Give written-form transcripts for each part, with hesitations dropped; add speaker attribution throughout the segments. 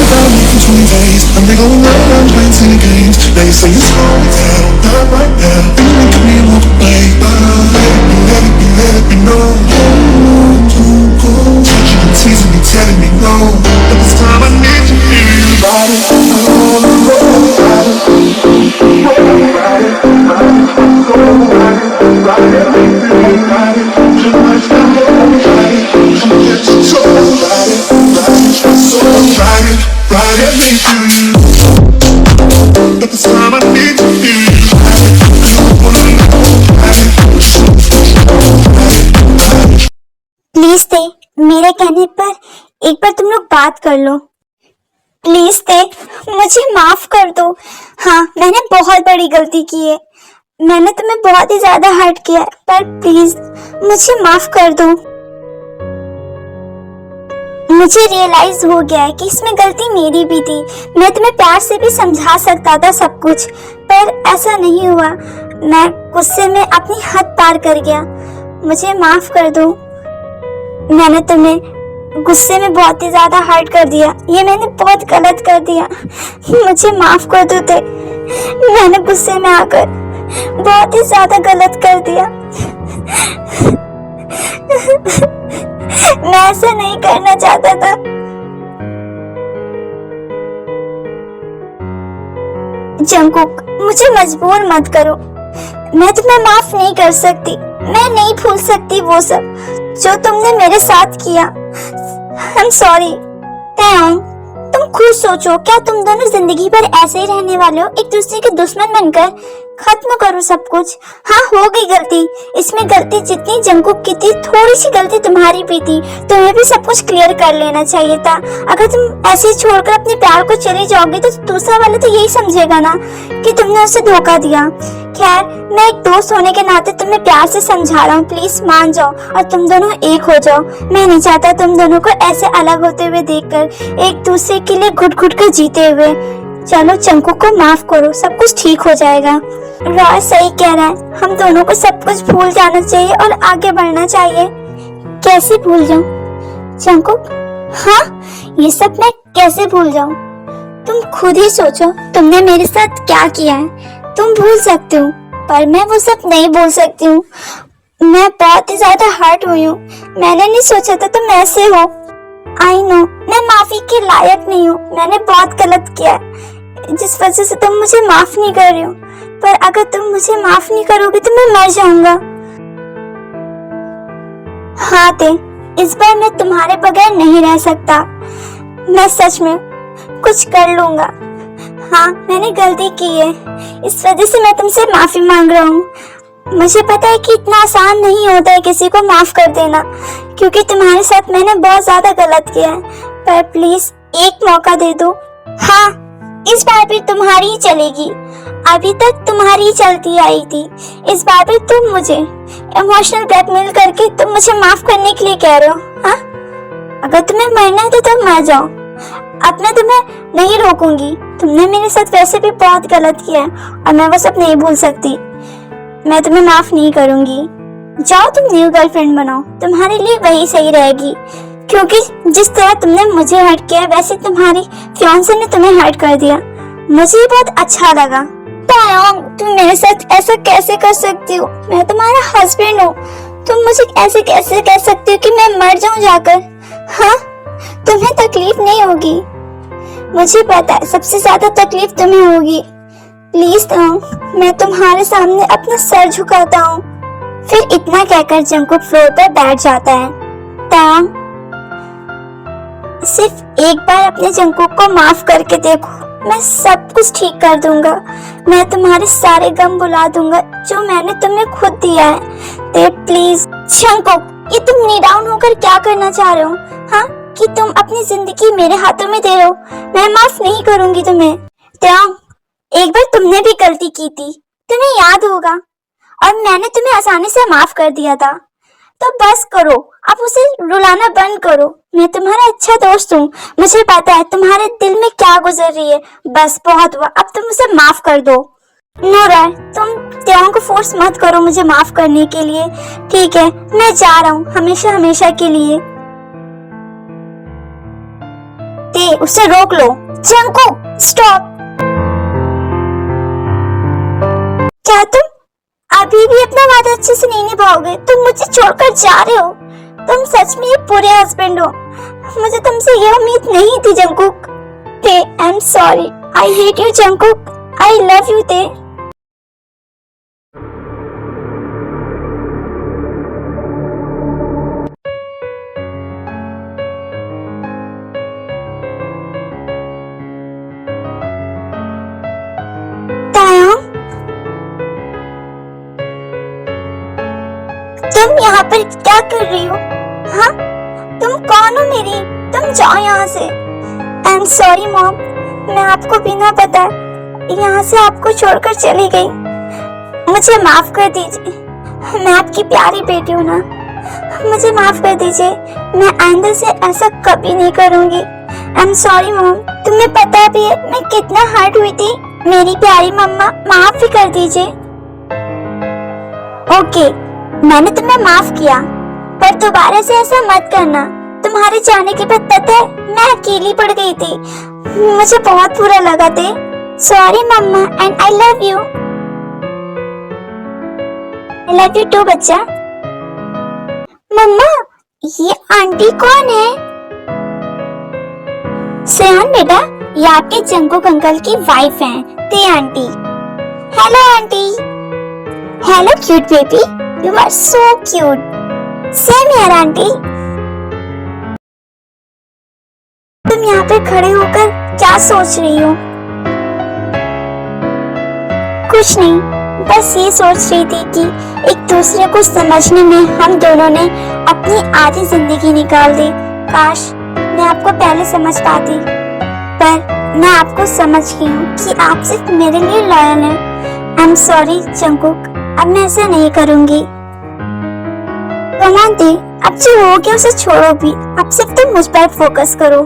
Speaker 1: about making 20 days. I'm been going around playing silly games. Now you say you're slowing down, not right now. And you look at me and walk away. But let me know. Too cold. Touching and teasing me, telling me no. But this time I need to hear you ride it. Ride me through you. But this time I need to feel you.
Speaker 2: Please ते मेरे कहने पर एक बार तुम लोग बात कर लो। Please ते मुझे माफ कर दो। हाँ, मैंने बहुत बड़ी गलती की है। मैंने तुम्हें बहुत ही ज्यादा हर्ट किया है, पर प्लीज मुझे माफ कर दो। मुझे रियलाइज हो गया है कि इसमें गलती मेरी भी थी। मैं तुम्हें प्यार से भी समझा सकता था सब कुछ, पर ऐसा नहीं हुआ। मैं गुस्से में अपनी हद पार कर गया। मुझे माफ कर दो। मैंने तुम्हें गुस्से में बहुत ही ज्यादा हर्ट कर दिया। ये मैंने बहुत गलत कर दिया। मुझे माफ कर दो ते। मैंने गुस्से में आकर बहुत ही ज्यादा गलत कर दिया। मैं ऐसा नहीं करना चाहता था। जंगकुक, मुझे मजबूर मत करो। मैं तुम्हें माफ नहीं कर सकती। मैं नहीं भूल सकती वो सब जो तुमने मेरे साथ किया। I'm sorry। तायोंग, तुम खुद सोचो, क्या तुम दोनों जिंदगी भर ऐसे ही रहने वाले हो, एक दूसरे के दुश्मन बनकर? खत्म करो सब कुछ। हाँ, हो गई गलती। इसमें गलती जितनी जंगकुक की थी, थोड़ी सी गलती तुम्हारी भी थी। तुम्हें भी सब कुछ क्लियर कर लेना चाहिए था। अगर तुम ऐसे ही छोड़कर अपने प्यार को चले जाओगे तो दूसरा वाला तो यही समझेगा ना कि तुमने उसे धोखा दिया। खैर, मैं एक दोस्त होने के नाते तुम्हें प्यार से समझा रहा हूँ। प्लीज मान जाओ और तुम दोनों एक हो जाओ। मैं नहीं चाहता तुम दोनों को ऐसे अलग होते हुए देखकर, एक दूसरे के लिए घुट घुट कर जीते हुए। चलो जंगकुक को माफ करो, सब कुछ ठीक हो जाएगा। रॉय सही कह रहा है, हम दोनों को सब कुछ भूल जाना चाहिए और आगे बढ़ना चाहिए। कैसे भूल जाऊं जंगकुक? हाँ, ये सब मैं कैसे भूल जाऊं? तुम खुद ही सोचो, तुमने मेरे साथ क्या किया है। तुम भूल सकते हो, पर मैं वो सब नहीं भूल सकती हूँ। मैं बहुत ही ज्यादा हर्ट हुई हूँ। मैंने नहीं सोचा था तुम ऐसे हो। आई नो, मैं माफी के लायक नहीं हूँ। मैंने बहुत गलत किया है, जिस वजह से तुम मुझे माफ नहीं कर रही हो। पर अगर तुम मुझे माफ नहीं करोगे तो मैं मर जाऊंगा। हाँ ते, इस बार मैं तुम्हारे बगैर नहीं रह सकता। मैं सच में कुछ कर लूंगा। हाँ, मैंने गलती की है, इस वजह से मैं तुमसे माफी मांग रहा हूँ। मुझे पता है कि इतना आसान नहीं होता है किसी को माफ कर देना, क्योंकि तुम्हारे साथ मैंने बहुत ज्यादा गलत किया है। पर प्लीज एक मौका दे दो। हाँ, इस बार भी तुम्हारी ही चलेगी। अभी तक तुम्हारी ही चलती आई थी। इस बार भी तुम मुझे इमोशनल ब्लैकमेल करके तुम मुझे माफ करने के लिए कह रहे हो। हाँ, अगर तुम्हें मरना है तो तुम मर जाओ। अब मैं तुम्हें नहीं रोकूंगी। तुमने मेरे साथ वैसे भी बहुत गलत किया है और मैं वो सब नहीं भूल सकती। मैं तुम्हें माफ नहीं करूंगी। जाओ, तुम न्यू गर्लफ्रेंड बनाओ। तुम्हारे लिए वही सही रहेगी, क्योंकि जिस तरह तुमने मुझे हर्ट किया वैसे तुम्हारी फियांसे ने तुम्हें हर्ट कर दिया। मुझे बहुत अच्छा लगा। तायोंग, तुम मेरे साथ ऐसा कैसे कर सकती हो? मैं तुम्हारा हस्बैंड हूँ। तुम मुझे ऐसे कैसे कह सकती हो कि मैं मर जाऊं जाकर? हाँ, तुम्हें तकलीफ नहीं होगी। मुझे पता है सबसे ज्यादा तकलीफ तुम्हें होगी। प्लीज तायोंग, मैं तुम्हारे सामने अपना सर झुकाता हूँ। फिर इतना कहकर जंगकुक फ्लोर पर बैठ जाता है। तायोंग, सिर्फ एक बार अपने जंगकुक को माफ करके देखो। मैं सब कुछ ठीक कर दूंगा। मैं तुम्हारे सारे गम भुला दूंगा जो मैंने तुम्हें खुद दिया है। ते प्लीज। जंगकुक, ये तुम नी डाउन होकर क्या करना चाह रहे हो? हाँ, कि तुम अपनी जिंदगी मेरे हाथों में दे रहे हो। मैं माफ नहीं करूंगी तुम्हें। तायोंग, एक बार तुमने भी गलती की थी, तुम्हें याद होगा, और मैंने तुम्हें आसानी से माफ कर दिया था। तो बस करो, अब उसे रुलाना बंद करो। मैं तुम्हारा अच्छा दोस्त हूँ। मुझे पता है तुम्हारे दिल में क्या गुजर रही है। बस बहुत हुआ, अब तुम उसे माफ कर दो। नोरा, तुम तायोंग को फोर्स मत करो मुझे माफ करने के लिए। ठीक है, मैं जा रहा हूँ हमेशा हमेशा के लिए। ते उसे रोक लो। Jungkook stop. क्या तुम अभी भी अपना वादा अच्छे से नहीं निभाओगे? तुम मुझे छोड़कर जा रहे हो? तुम सच में एक बुरे हस्बैंड हो। मुझे तुमसे यह उम्मीद नहीं थी जंगकुक। ते I am sorry. I hate you Jungkook. I love you ते। तुम यहाँ पर क्या कर रही हो? हाँ, तुम कौन हो मेरी? तुम जाओ यहाँ से। आई एम सॉरी मॉम, मैं आपको बिना बताए यहाँ से आपको छोड़कर चली गई। मुझे माफ कर दीजिए। मैं आपकी प्यारी बेटी हूँ ना। मुझे माफ कर दीजिए। मैं आइंदा से ऐसा कभी नहीं करूँगी। I am sorry mom. तुम्हें पता भी है मैं कितना हर्ट हुई थी। मेरी प्यारी मम्मा, माफ भी कर दीजिए। ओके, मैंने तुम्हें माफ किया, पर दोबारा से ऐसा मत करना। तुम्हारे जाने के बाद पता है मैं अकेली पड़ गई थी। मुझे बहुत बुरा लगा थे। Sorry mama and I love you. I love you too बच्चा। मम्मा, ये आंटी कौन है? सयान बेटा, ये आपके जंगकुक अंकल की वाइफ हैं, ते aunty. Hello aunty. Hello cute baby, you are so cute. Same here aunty. तुम यहाँ पे खड़े होकर क्या सोच रही हो? कुछ नहीं, बस ये सोच रही थी कि एक दूसरे को समझने में हम दोनों ने अपनी आधी जिंदगी निकाल दी। काश मैं आपको पहले समझ पाती, पर मैं आपको समझ गई हूँ कि आप सिर्फ मेरे लिए लॉयल हैं। आई एम सॉरी जंगकुक, अब मैं ऐसा नहीं करूँगी। कमांते, अब जो हो गया उसे छोड़ो भी। अब सिर्फ तुम मुझ पर फोकस करो।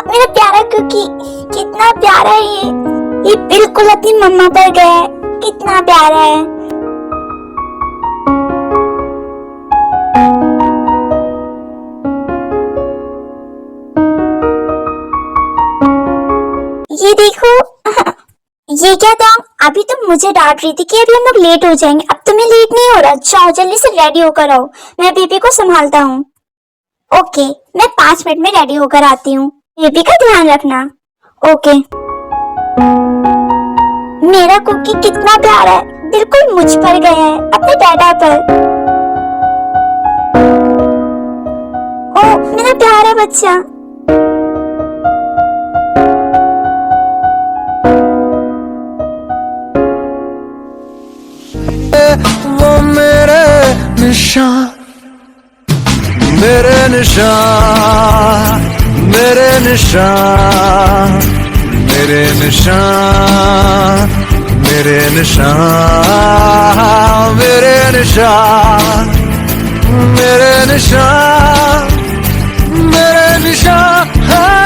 Speaker 2: मेरा प्यारा कुकी, कितना प्यारा है ये बिल्कुल अपनी मम्मा पर गया है। कितना प्यारा है। ये देखो। ये क्या था? अभी तुम मुझे डांट रही थी कि अभी हम लोग लेट हो जाएंगे। अब तुम्हें लेट नहीं हो रहा। जाओ जल्दी से रेडी होकर आओ, मैं बेबी को संभालता हूँ। ओके, मैं 5 मिनट में रेडी होकर आती हूँ। बेबी का ध्यान रखना। ओके। मेरा कुकी कितना प्यारा है, बिल्कुल मुझ पर गया है, अपने डैडा पर। ओ मेरा प्यारा बच्चा।
Speaker 1: वो मेरे निशान, मेरे निशान, मेरे निशान, मेरे निशान, मेरे निशान, मेरे निशान, मेरे निशान, मेरे निशान।